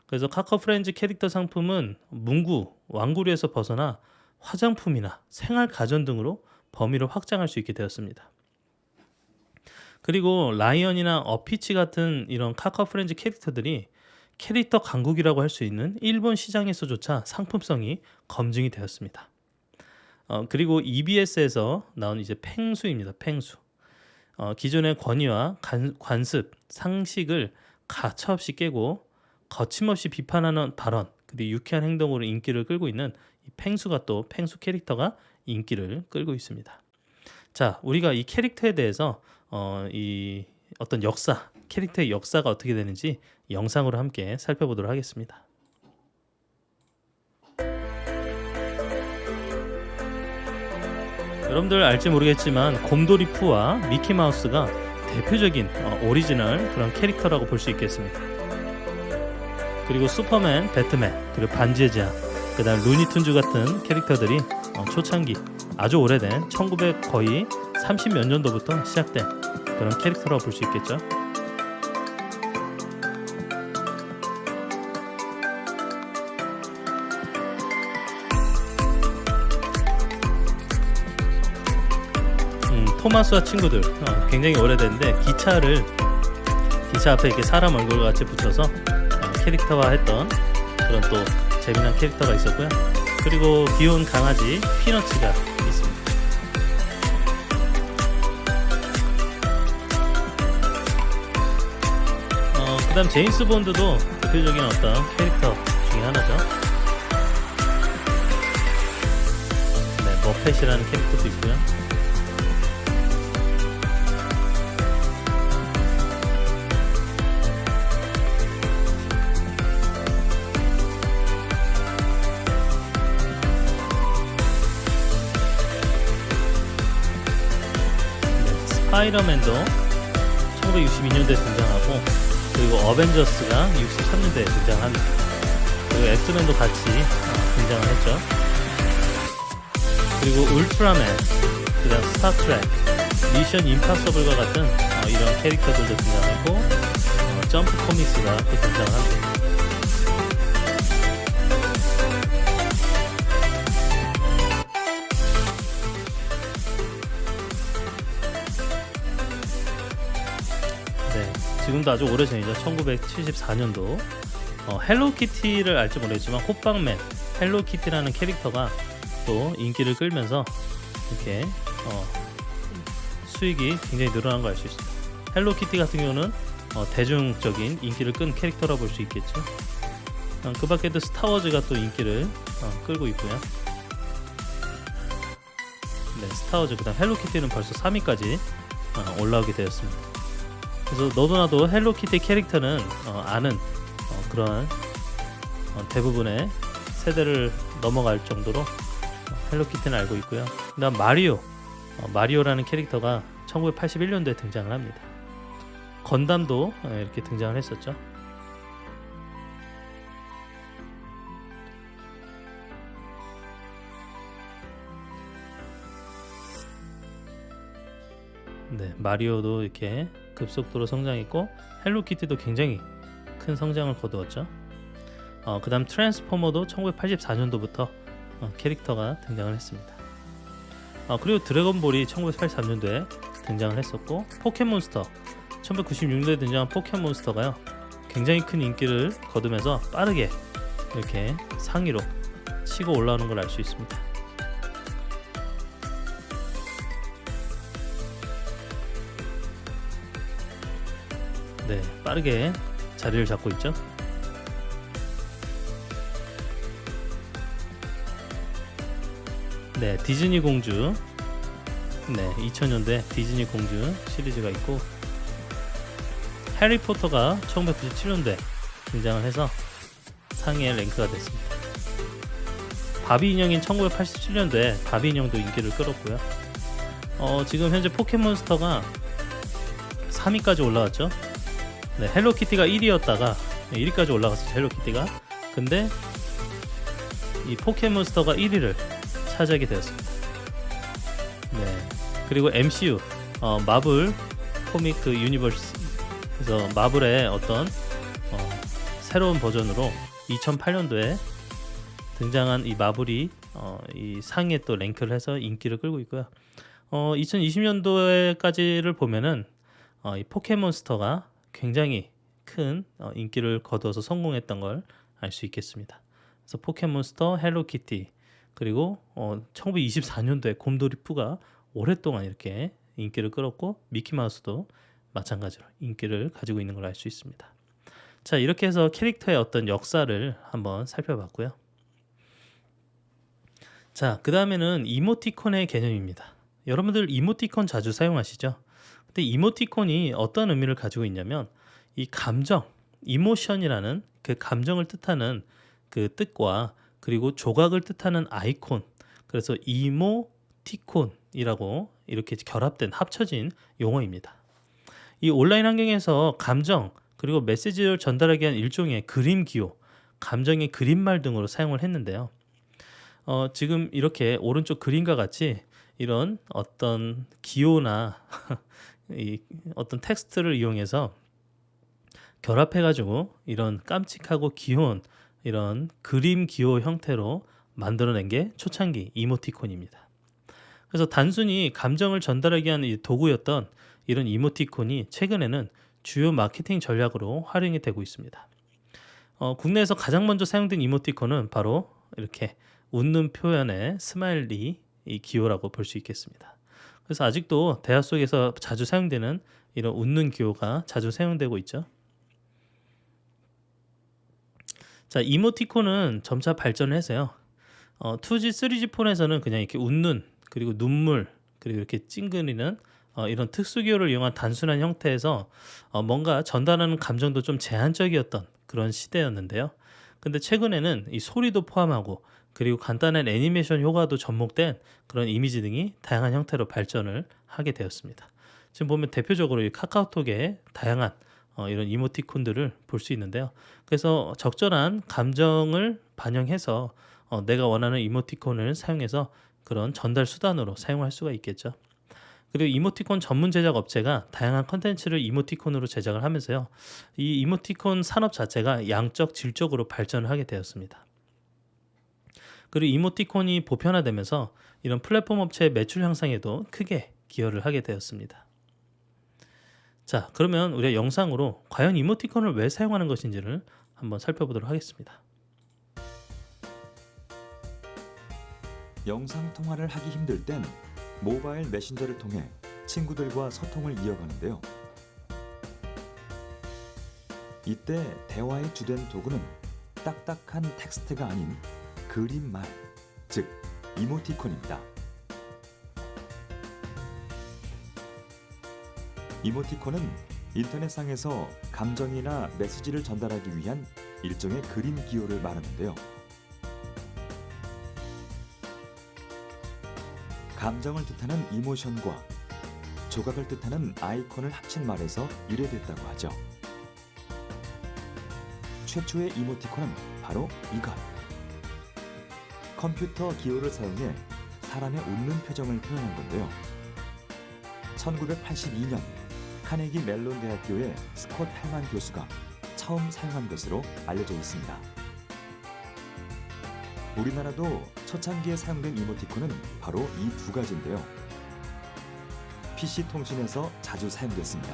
그래서 카카오 프렌즈 캐릭터 상품은 문구, 왕구류에서 벗어나 화장품이나 생활 가전 등으로 범위를 확장할 수 있게 되었습니다. 그리고 라이언이나 어피치 같은 이런 카카오 프렌즈 캐릭터들이 캐릭터 강국이라고 할 수 있는 일본 시장에서조차 상품성이 검증이 되었습니다. 그리고 EBS에서 나온 이제 팽수입니다. 팽수. 기존의 권위와 관습, 상식을 가차없이 깨고 거침없이 비판하는 발언, 그리고 유쾌한 행동으로 인기를 끌고 있는 이 팽수가 또 팽수 캐릭터가 인기를 끌고 있습니다. 자, 우리가 이 캐릭터에 대해서 이 어떤 역사, 캐릭터의 역사가 어떻게 되는지 영상으로 함께 살펴보도록 하겠습니다. 여러분들 알지 모르겠지만 곰돌이 푸와 미키마우스가 대표적인 오리지널 그런 캐릭터라고 볼 수 있겠습니다. 그리고 슈퍼맨, 배트맨, 그리고 반지의 제왕, 그 다음 루니툰즈 같은 캐릭터들이 초창기 아주 오래된 1900 거의 30몇 년도부터 시작된 그런 캐릭터라고 볼 수 있겠죠. 토마스와 친구들 굉장히 오래됐는데 기차 앞에 이렇게 사람 얼굴 같이 붙여서 캐릭터화 했던 그런 또 재미난 캐릭터가 있었고요. 그리고 귀여운 강아지 피너츠가 있습니다. 그 다음 제임스 본드도 대표적인 어떤 캐릭터 중에 하나죠. 네, 머펫이라는 캐릭터도 있고요. 스파이더맨도 1962년도에 등장하고, 그리고 어벤져스가 63년도에 등장합니다. 그리고 엑스맨도 같이 등장을 했죠. 그리고 울트라맨, 그 다음 스타트랙, 미션 임파서블과 같은 이런 캐릭터들도 등장하고, 점프 코믹스가 또 등장을 합니다. 네, 지금도 아주 오래전이죠. 1974년도 헬로키티를 알지 모르겠지만 호빵맨, 헬로키티라는 캐릭터가 또 인기를 끌면서 이렇게 수익이 굉장히 늘어난 걸 알 수 있습니다. 헬로키티 같은 경우는 대중적인 인기를 끈 캐릭터라 볼 수 있겠죠. 그 밖에도 스타워즈가 또 인기를 끌고 있고요. 네, 스타워즈, 그 다음 헬로키티는 벌써 3위까지 올라오게 되었습니다. 그래서 너도나도 헬로키티 캐릭터는 아는 그런 대부분의 세대를 넘어갈 정도로 헬로키티는 알고 있고요. 그 다음 마리오라는 캐릭터가 1981년도에 등장을 합니다. 건담도 이렇게 등장을 했었죠. 네, 마리오도 이렇게 급속도로 성장했고, 헬로키티도 굉장히 큰 성장을 거두었죠. 그 다음 트랜스포머도 1984년도부터 캐릭터가 등장을 했습니다. 그리고 드래곤볼이 1983년도에 등장을 했었고, 포켓몬스터 1996년도에 등장한 포켓몬스터가요 굉장히 큰 인기를 거두면서 빠르게 이렇게 상위로 치고 올라오는 걸 알 수 있습니다. 네, 빠르게 자리를 잡고 있죠. 네, 디즈니 공주. 네, 2000년대 디즈니 공주 시리즈가 있고, 해리포터가 1997년도에 등장을 해서 상위에 랭크가 됐습니다. 바비 인형인 1987년도에 바비 인형도 인기를 끌었고요. 지금 현재 포켓몬스터가 3위까지 올라왔죠. 네, 헬로키티가 1위였다가 1위까지 올라갔어요. 헬로키티가. 근데 이 포켓몬스터가 1위를 차지하게 되었습니다. 네, 그리고 MCU 마블 코믹 그 유니버스에서 마블의 어떤 새로운 버전으로 2008년도에 등장한 이 마블이 이 상위에 또 랭크를 해서 인기를 끌고 있고요. 2020년도에까지를 보면은 이 포켓몬스터가 굉장히 큰 인기를 거두어서 성공했던 걸 알 수 있겠습니다. 그래서 포켓몬스터, 헬로키티, 그리고 1924년도에 곰돌이 푸가 오랫동안 이렇게 인기를 끌었고, 미키마우스도 마찬가지로 인기를 가지고 있는 걸 알 수 있습니다. 자, 이렇게 해서 캐릭터의 어떤 역사를 한번 살펴봤고요. 자, 그 다음에는 이모티콘의 개념입니다. 여러분들 이모티콘 자주 사용하시죠? 근데 이모티콘이 어떤 의미를 가지고 있냐면, 이 감정, 이모션이라는 그 감정을 뜻하는 그 뜻과, 그리고 조각을 뜻하는 아이콘, 그래서 이모티콘이라고 이렇게 결합된, 합쳐진 용어입니다. 이 온라인 환경에서 감정, 그리고 메시지를 전달하기 위한 일종의 그림 기호, 감정의 그림말 등으로 사용을 했는데요. 지금 이렇게 오른쪽 그림과 같이 이런 어떤 기호나 이 어떤 텍스트를 이용해서 결합해가지고 이런 깜찍하고 귀여운 이런 그림 기호 형태로 만들어낸 게 초창기 이모티콘입니다. 그래서 단순히 감정을 전달하기 위한 이 도구였던 이런 이모티콘이 최근에는 주요 마케팅 전략으로 활용이 되고 있습니다. 국내에서 가장 먼저 사용된 이모티콘은 바로 이렇게 웃는 표현의 스마일리 이 기호라고 볼 수 있겠습니다. 그래서 아직도 대화 속에서 자주 사용되는 이런 웃는 기호가 자주 사용되고 있죠. 자, 이모티콘은 점차 발전을 해서요. 2G, 3G 폰에서는 그냥 이렇게 웃는, 그리고 눈물, 그리고 이렇게 찡그리는 이런 특수기호를 이용한 단순한 형태에서 뭔가 전달하는 감정도 좀 제한적이었던 그런 시대였는데요. 근데 최근에는 이 소리도 포함하고, 그리고 간단한 애니메이션 효과도 접목된 그런 이미지 등이 다양한 형태로 발전을 하게 되었습니다. 지금 보면 대표적으로 이 카카오톡의 다양한 이런 이모티콘들을 볼 수 있는데요. 그래서 적절한 감정을 반영해서 내가 원하는 이모티콘을 사용해서 그런 전달 수단으로 사용할 수가 있겠죠. 그리고 이모티콘 전문 제작 업체가 다양한 컨텐츠를 이모티콘으로 제작을 하면서요. 이 이모티콘 산업 자체가 양적, 질적으로 발전을 하게 되었습니다. 그리고 이모티콘이 보편화되면서 이런 플랫폼 업체의 매출 향상에도 크게 기여를 하게 되었습니다. 자, 그러면 우리가 영상으로 과연 이모티콘을 왜 사용하는 것인지를 한번 살펴보도록 하겠습니다. 영상 통화를 하기 힘들 땐 모바일 메신저를 통해 친구들과 소통을 이어가는데요. 이때 대화의 주된 도구는 딱딱한 텍스트가 아닌 그림말, 즉 이모티콘입니다. 이모티콘은 인터넷상에서 감정이나 메시지를 전달하기 위한 일종의 그림 기호를 말하는데요. 감정을 뜻하는 이모션과 조각을 뜻하는 아이콘을 합친 말에서 유래됐다고 하죠. 최초의 이모티콘은 바로 이것. 컴퓨터 기호를 사용해 사람의 웃는 표정을 표현한 건데요. 1982년 카네기 멜론 대학교의 스콧 헬만 교수가 처음 사용한 것으로 알려져 있습니다. 우리나라도 초창기에 사용된 이모티콘은 바로 이 두 가지인데요. PC통신에서 자주 사용됐습니다.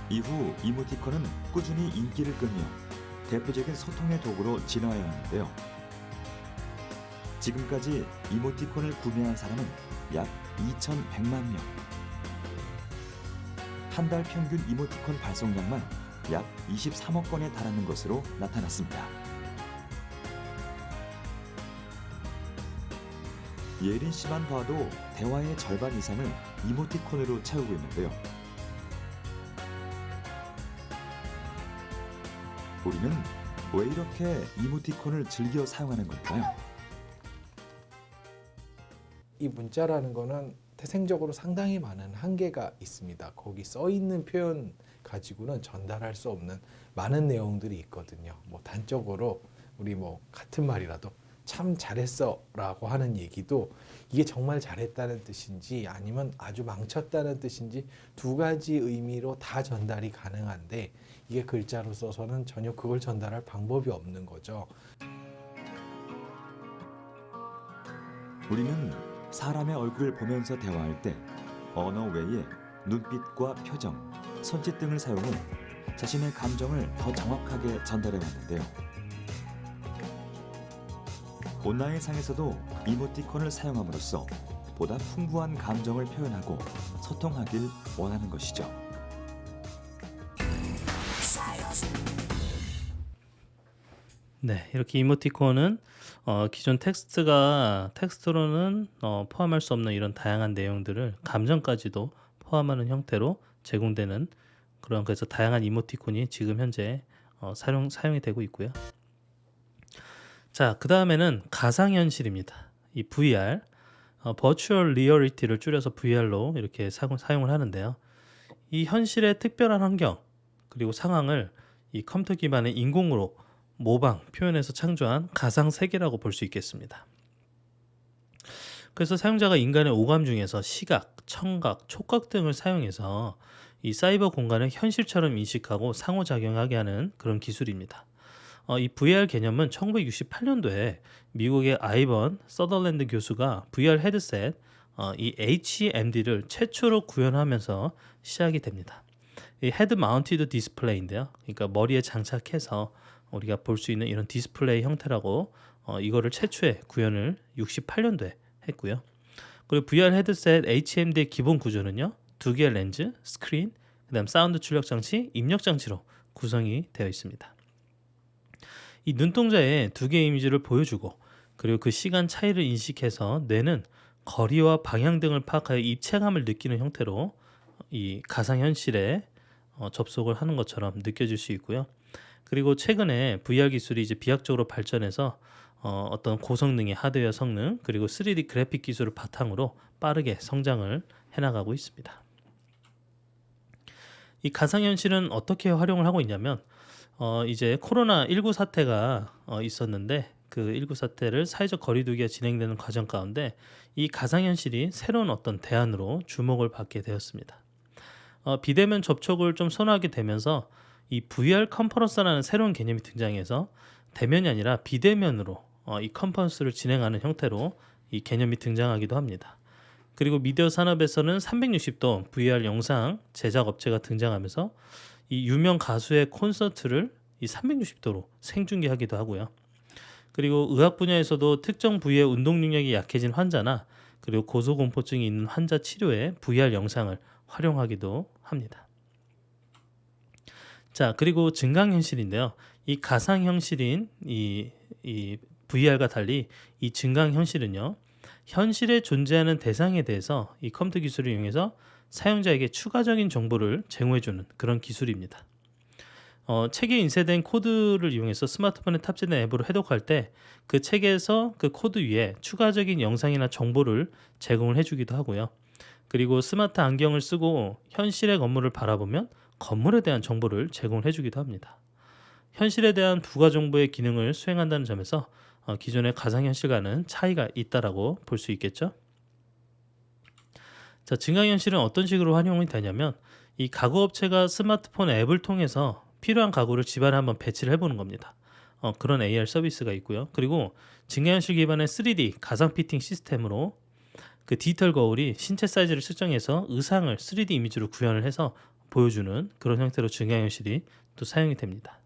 이후 이모티콘은 꾸준히 인기를 끌며 대표적인 소통의 도구로 진화해왔는데요. 지금까지 이모티콘을 구매한 사람은 약 2,100만 명. 한 달 평균 이모티콘 발송량만 약 23억 건에 달하는 것으로 나타났습니다. 예린 씨만 봐도 대화의 절반 이상을 이모티콘으로 채우고 있는데요. 우리는 왜 이렇게 이모티콘을 즐겨 사용하는 걸까요? 이 문자라는 거는 태생적으로 상당히 많은 한계가 있습니다. 거기 써 있는 표현 가지고는 전달할 수 없는 많은 내용들이 있거든요. 단적으로 우리 같은 말이라도 참 잘했어 라고 하는 얘기도 이게 정말 잘했다는 뜻인지 아니면 아주 망쳤다는 뜻인지 두 가지 의미로 다 전달이 가능한데 이게 글자로 써서는 전혀 그걸 전달할 방법이 없는 거죠. 우리는 사람의 얼굴을 보면서 대화할 때 언어 외에 눈빛과 표정, 손짓 등을 사용해 자신의 감정을 더 정확하게 전달해 왔는데요. 온라인상에서도 이모티콘을 사용함으로써 보다 풍부한 감정을 표현하고 소통하길 원하는 것이죠. 네, 이렇게 이모티콘은 기존 텍스트로는 포함할 수 없는 이런 다양한 내용들을 감정까지도 포함하는 형태로 제공되는 그래서 다양한 이모티콘이 지금 현재 사용이 되고 있고요. 자, 그 다음에는 가상현실입니다. 이 VR, Virtual Reality를 줄여서 VR로 이렇게 사용을 하는데요. 이 현실의 특별한 환경 그리고 상황을 이 컴퓨터 기반의 인공으로 모방, 표현해서 창조한 가상 세계라고 볼 수 있겠습니다. 그래서 사용자가 인간의 오감 중에서 시각, 청각, 촉각 등을 사용해서 이 사이버 공간을 현실처럼 인식하고 상호작용하게 하는 그런 기술입니다. 이 VR 개념은 1968년도에 미국의 아이번 서더랜드 교수가 VR 헤드셋 이 HMD를 최초로 구현하면서 시작이 됩니다. 이 헤드 마운티드 디스플레이인데요. 그러니까 머리에 장착해서 우리가 볼 수 있는 이런 디스플레이 형태라고 이거를 최초에 구현을 68년도에 했고요. 그리고 VR 헤드셋 HMD의 기본 구조는요. 2개의 렌즈, 스크린, 그다음 사운드 출력 장치, 입력 장치로 구성이 되어 있습니다. 이 눈동자에 2개의 이미지를 보여주고 그리고 그 시간 차이를 인식해서 뇌는 거리와 방향 등을 파악하여 입체감을 느끼는 형태로 이 가상현실에 접속을 하는 것처럼 느껴질 수 있고요. 그리고 최근에 VR 기술이 이제 비약적으로 발전해서 어떤 고성능의 하드웨어 성능 그리고 3D 그래픽 기술을 바탕으로 빠르게 성장을 해나가고 있습니다. 이 가상현실은 어떻게 활용을 하고 있냐면 이제 코로나19 사태가 있었는데 그 19 사태를 사회적 거리두기가 진행되는 과정 가운데 이 가상현실이 새로운 어떤 대안으로 주목을 받게 되었습니다. 비대면 접촉을 좀 선호하게 되면서 이 VR 컨퍼런스라는 새로운 개념이 등장해서 대면이 아니라 비대면으로 이 컨퍼런스를 진행하는 형태로 이 개념이 등장하기도 합니다. 그리고 미디어 산업에서는 360도 VR 영상 제작 업체가 등장하면서 이 유명 가수의 콘서트를 이 360도로 생중계하기도 하고요. 그리고 의학 분야에서도 특정 부위의 운동 능력이 약해진 환자나 그리고 고소공포증이 있는 환자 치료에 VR 영상을 활용하기도 합니다. 자, 그리고 증강현실인데요. 이 가상현실인 이 VR과 달리 이 증강현실은요. 현실에 존재하는 대상에 대해서 이 컴퓨터 기술을 이용해서 사용자에게 추가적인 정보를 제공해주는 그런 기술입니다. 책에 인쇄된 코드를 이용해서 스마트폰에 탑재된 앱으로 해독할 때 그 책에서 그 코드 위에 추가적인 영상이나 정보를 제공을 해주기도 하고요. 그리고 스마트 안경을 쓰고 현실의 건물을 바라보면 건물에 대한 정보를 제공을 해주기도 합니다. 현실에 대한 부가 정보의 기능을 수행한다는 점에서 기존의 가상현실과는 차이가 있다라고 볼 수 있겠죠. 자, 증강현실은 어떤 식으로 활용이 되냐면 이 가구업체가 스마트폰 앱을 통해서 필요한 가구를 집안에 한번 배치를 해보는 겁니다. 그런 AR 서비스가 있고요. 그리고 증강현실 기반의 3D 가상 피팅 시스템으로 그 디지털 거울이 신체 사이즈를 측정해서 의상을 3D 이미지로 구현을 해서 보여주는 그런 형태로 증강현실이 또 사용이 됩니다.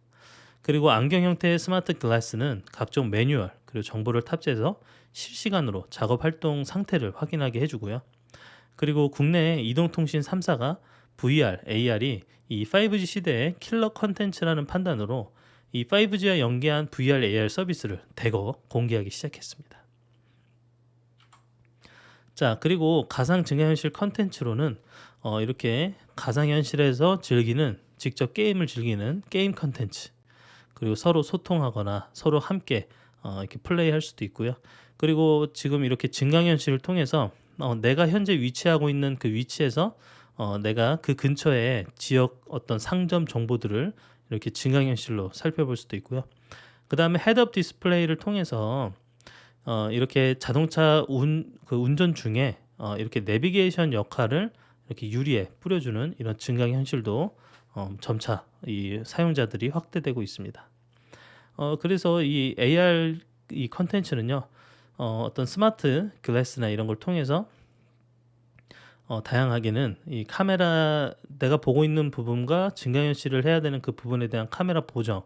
그리고 안경 형태의 스마트 글라스는 각종 매뉴얼 그리고 정보를 탑재해서 실시간으로 작업 활동 상태를 확인하게 해주고요. 그리고 국내 이동통신 3사가 VR, AR이 이 5G 시대의 킬러 컨텐츠라는 판단으로 이 5G와 연계한 VR, AR 서비스를 대거 공개하기 시작했습니다. 자, 그리고 가상 증강현실 컨텐츠로는 이렇게 가상현실에서 직접 게임을 즐기는 게임 컨텐츠 그리고 서로 소통하거나 서로 함께 이렇게 플레이할 수도 있고요. 그리고 지금 이렇게 증강현실을 통해서 내가 현재 위치하고 있는 그 위치에서 내가 그 근처에 지역 어떤 상점 정보들을 이렇게 증강현실로 살펴볼 수도 있고요. 그 다음에 헤드업 디스플레이를 통해서 이렇게 자동차 운전 중에 이렇게 내비게이션 역할을 이렇게 유리에 뿌려주는 이런 증강현실도 점차 이 사용자들이 확대되고 있습니다. 그래서 이 AR 이 컨텐츠는요, 어떤 스마트 글래스나 이런 걸 통해서 다양하게는 이 카메라 내가 보고 있는 부분과 증강현실을 해야 되는 그 부분에 대한 카메라 보정,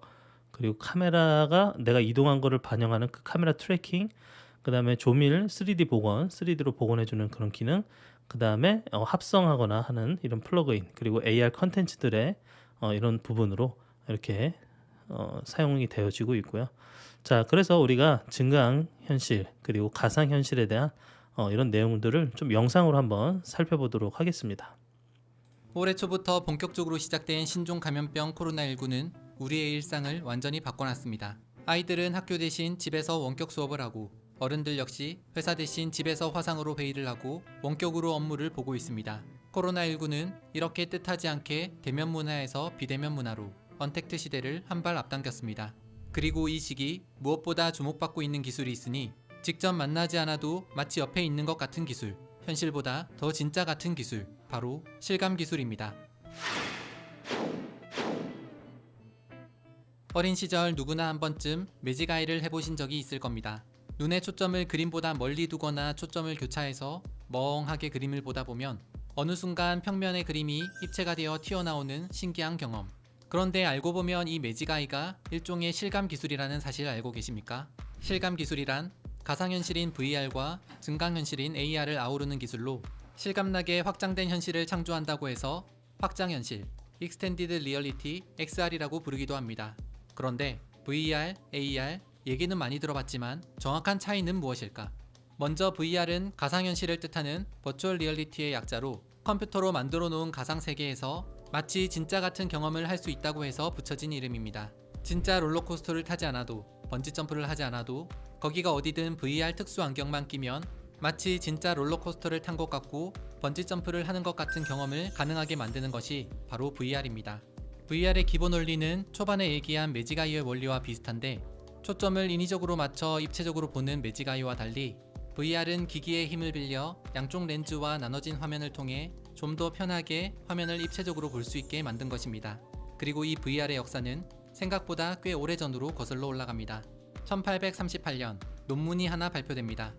그리고 카메라가 내가 이동한 거를 반영하는 그 카메라 트래킹, 그다음에 조밀 3D 복원, 3D로 복원해주는 그런 기능, 그다음에 합성하거나 하는 이런 플러그인, 그리고 AR 컨텐츠들의 이런 부분으로 이렇게 사용이 되어지고 있고요. 자, 그래서 우리가 증강현실 그리고 가상현실에 대한 이런 내용들을 좀 영상으로 한번 살펴보도록 하겠습니다. 올해 초부터 본격적으로 시작된 신종 감염병 코로나19는 우리의 일상을 완전히 바꿔놨습니다. 아이들은 학교 대신 집에서 원격 수업을 하고 어른들 역시 회사 대신 집에서 화상으로 회의를 하고 원격으로 업무를 보고 있습니다. 코로나19는 이렇게 뜻하지 않게 대면 문화에서 비대면 문화로 언택트 시대를 한 발 앞당겼습니다. 그리고 이 시기 무엇보다 주목받고 있는 기술이 있으니 직접 만나지 않아도 마치 옆에 있는 것 같은 기술, 현실보다 더 진짜 같은 기술, 바로 실감 기술입니다. 어린 시절 누구나 한 번쯤 매직아이를 해보신 적이 있을 겁니다. 눈의 초점을 그림보다 멀리 두거나 초점을 교차해서 멍하게 그림을 보다 보면 어느 순간 평면의 그림이 입체가 되어 튀어나오는 신기한 경험. 그런데 알고 보면 이 매직아이가 일종의 실감 기술이라는 사실 알고 계십니까? 실감 기술이란 가상현실인 VR과 증강현실인 AR을 아우르는 기술로 실감나게 확장된 현실을 창조한다고 해서 확장현실, Extended Reality XR이라고 부르기도 합니다. 그런데 VR, AR 얘기는 많이 들어봤지만 정확한 차이는 무엇일까? 먼저 VR은 가상현실을 뜻하는 버추얼 리얼리티의 약자로 컴퓨터로 만들어 놓은 가상세계에서 마치 진짜 같은 경험을 할 수 있다고 해서 붙여진 이름입니다. 진짜 롤러코스터를 타지 않아도, 번지점프를 하지 않아도 거기가 어디든 VR 특수 안경만 끼면 마치 진짜 롤러코스터를 탄 것 같고 번지점프를 하는 것 같은 경험을 가능하게 만드는 것이 바로 VR입니다. VR의 기본 원리는 초반에 얘기한 매직아이의 원리와 비슷한데 초점을 인위적으로 맞춰 입체적으로 보는 매직아이와 달리 VR은 기기의 힘을 빌려 양쪽 렌즈와 나눠진 화면을 통해 좀 더 편하게 화면을 입체적으로 볼 수 있게 만든 것입니다. 그리고 이 VR의 역사는 생각보다 꽤 오래전으로 거슬러 올라갑니다. 1838년 논문이 하나 발표됩니다.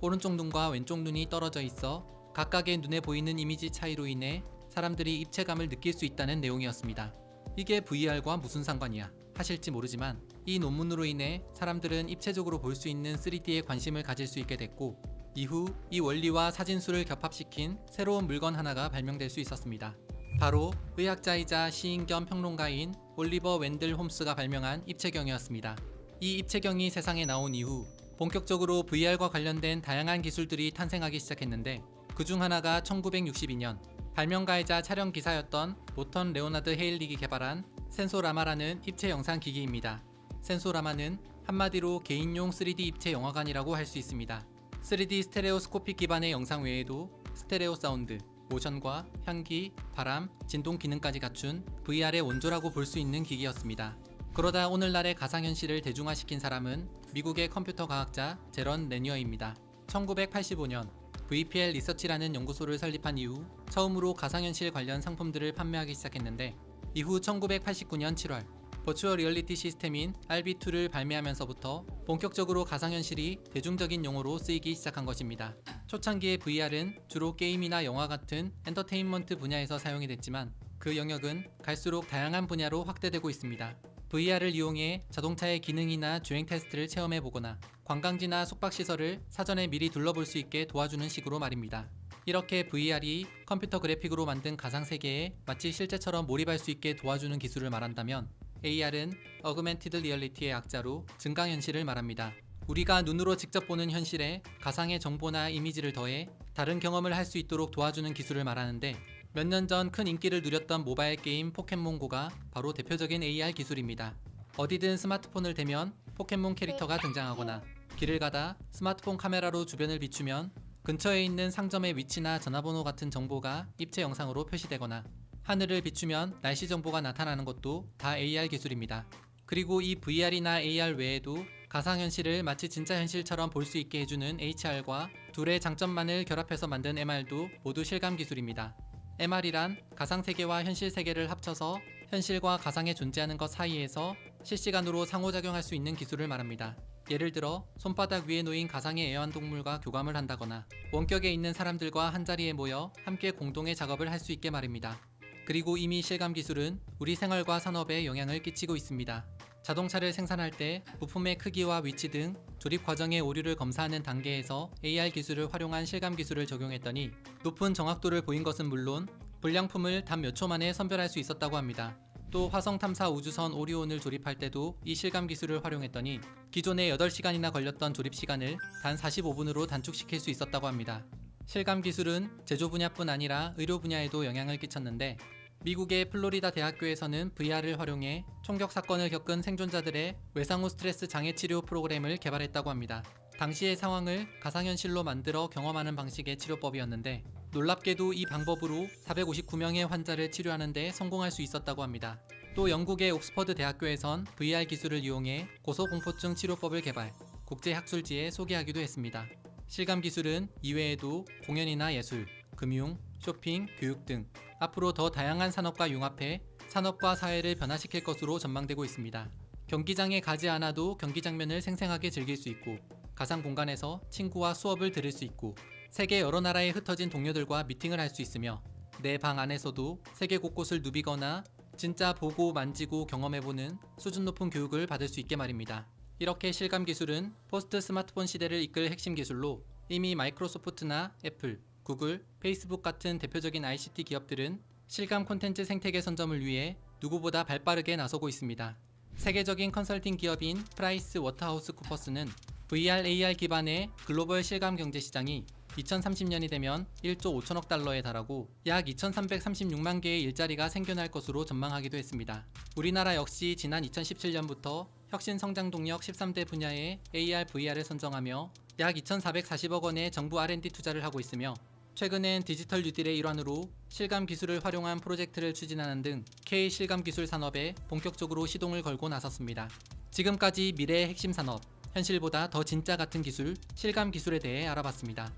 오른쪽 눈과 왼쪽 눈이 떨어져 있어 각각의 눈에 보이는 이미지 차이로 인해 사람들이 입체감을 느낄 수 있다는 내용이었습니다. 이게 VR과 무슨 상관이야 하실지 모르지만 이 논문으로 인해 사람들은 입체적으로 볼 수 있는 3D에 관심을 가질 수 있게 됐고 이후 이 원리와 사진수를 겹합시킨 새로운 물건 하나가 발명될 수 있었습니다. 바로 의학자이자 시인 겸 평론가인 올리버 웬들 홈스가 발명한 입체경이었습니다. 이 입체경이 세상에 나온 이후 본격적으로 VR과 관련된 다양한 기술들이 탄생하기 시작했는데 그중 하나가 1962년 발명가이자 촬영 기사였던 모턴 레오나드 헤일릭이 개발한 센소라마라는 입체 영상 기기입니다. 센소라마는 한마디로 개인용 3D 입체 영화관이라고 할 수 있습니다. 3D 스테레오스코픽 기반의 영상 외에도 스테레오 사운드, 모션과 향기, 바람, 진동 기능까지 갖춘 VR의 원조라고 볼 수 있는 기기였습니다. 그러다 오늘날의 가상현실을 대중화시킨 사람은 미국의 컴퓨터 과학자 제런 레니어입니다. 1985년 VPL 리서치라는 연구소를 설립한 이후 처음으로 가상현실 관련 상품들을 판매하기 시작했는데 이후 1989년 7월 버추얼 리얼리티 시스템인 RB2를 발매하면서부터 본격적으로 가상현실이 대중적인 용어로 쓰이기 시작한 것입니다. 초창기의 VR은 주로 게임이나 영화 같은 엔터테인먼트 분야에서 사용이 됐지만 그 영역은 갈수록 다양한 분야로 확대되고 있습니다. VR을 이용해 자동차의 기능이나 주행 테스트를 체험해보거나 관광지나 숙박시설을 사전에 미리 둘러볼 수 있게 도와주는 식으로 말입니다. 이렇게 VR이 컴퓨터 그래픽으로 만든 가상세계에 마치 실제처럼 몰입할 수 있게 도와주는 기술을 말한다면 AR은 어그멘티드 리얼리티의 약자로 증강현실을 말합니다. 우리가 눈으로 직접 보는 현실에 가상의 정보나 이미지를 더해 다른 경험을 할 수 있도록 도와주는 기술을 말하는데 몇 년 전 큰 인기를 누렸던 모바일 게임 포켓몬고가 바로 대표적인 AR 기술입니다. 어디든 스마트폰을 대면 포켓몬 캐릭터가 등장하거나 길을 가다 스마트폰 카메라로 주변을 비추면 근처에 있는 상점의 위치나 전화번호 같은 정보가 입체 영상으로 표시되거나 하늘을 비추면 날씨 정보가 나타나는 것도 다 AR 기술입니다. 그리고 이 VR이나 AR 외에도 가상현실을 마치 진짜 현실처럼 볼 수 있게 해주는 HR과 둘의 장점만을 결합해서 만든 MR도 모두 실감 기술입니다. MR이란 가상세계와 현실세계를 합쳐서 현실과 가상에 존재하는 것 사이에서 실시간으로 상호작용할 수 있는 기술을 말합니다. 예를 들어 손바닥 위에 놓인 가상의 애완동물과 교감을 한다거나 원격에 있는 사람들과 한자리에 모여 함께 공동의 작업을 할 수 있게 말입니다. 그리고 이미 실감 기술은 우리 생활과 산업에 영향을 끼치고 있습니다. 자동차를 생산할 때 부품의 크기와 위치 등 조립 과정의 오류를 검사하는 단계에서 AR 기술을 활용한 실감 기술을 적용했더니 높은 정확도를 보인 것은 물론 불량품을 단 몇 초 만에 선별할 수 있었다고 합니다. 또 화성 탐사 우주선 오리온을 조립할 때도 이 실감 기술을 활용했더니 기존에 8시간이나 걸렸던 조립 시간을 단 45분으로 단축시킬 수 있었다고 합니다. 실감 기술은 제조 분야뿐 아니라 의료 분야에도 영향을 끼쳤는데 미국의 플로리다 대학교에서는 VR을 활용해 총격 사건을 겪은 생존자들의 외상 후 스트레스 장애 치료 프로그램을 개발했다고 합니다. 당시의 상황을 가상현실로 만들어 경험하는 방식의 치료법이었는데 놀랍게도 이 방법으로 459명의 환자를 치료하는 데 성공할 수 있었다고 합니다. 또 영국의 옥스퍼드 대학교에선 VR 기술을 이용해 고소공포증 치료법을 개발, 국제학술지에 소개하기도 했습니다. 실감 기술은 이외에도 공연이나 예술, 금융, 쇼핑, 교육 등 앞으로 더 다양한 산업과 융합해 산업과 사회를 변화시킬 것으로 전망되고 있습니다. 경기장에 가지 않아도 경기 장면을 생생하게 즐길 수 있고 가상 공간에서 친구와 수업을 들을 수 있고 세계 여러 나라에 흩어진 동료들과 미팅을 할 수 있으며 내 방 안에서도 세계 곳곳을 누비거나 진짜 보고 만지고 경험해보는 수준 높은 교육을 받을 수 있게 말입니다. 이렇게 실감 기술은 포스트 스마트폰 시대를 이끌 핵심 기술로 이미 마이크로소프트나 애플, 구글, 페이스북 같은 대표적인 ICT 기업들은 실감 콘텐츠 생태계 선점을 위해 누구보다 발빠르게 나서고 있습니다. 세계적인 컨설팅 기업인 프라이스 워터하우스 쿠퍼스는 VR, AR 기반의 글로벌 실감 경제 시장이 2030년이 되면 1조 5천억 달러에 달하고 약 2,336만 개의 일자리가 생겨날 것으로 전망하기도 했습니다. 우리나라 역시 지난 2017년부터 혁신 성장 동력 13대 분야의 AR, VR을 선정하며 약 2,440억 원의 정부 R&D 투자를 하고 있으며 최근엔 디지털 뉴딜의 일환으로 실감 기술을 활용한 프로젝트를 추진하는 등 K 실감 기술 산업에 본격적으로 시동을 걸고 나섰습니다. 지금까지 미래의 핵심 산업, 현실보다 더 진짜 같은 기술, 실감 기술에 대해 알아봤습니다.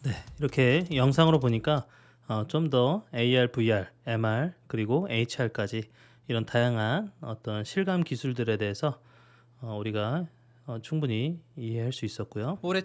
네, 이렇게 영상으로 보니까 좀 더 AR, VR, MR 그리고 HR까지 이런 다양한 어떤 실감 기술들에 대해서 우리가 충분히 이해할 수 있었고요. 올해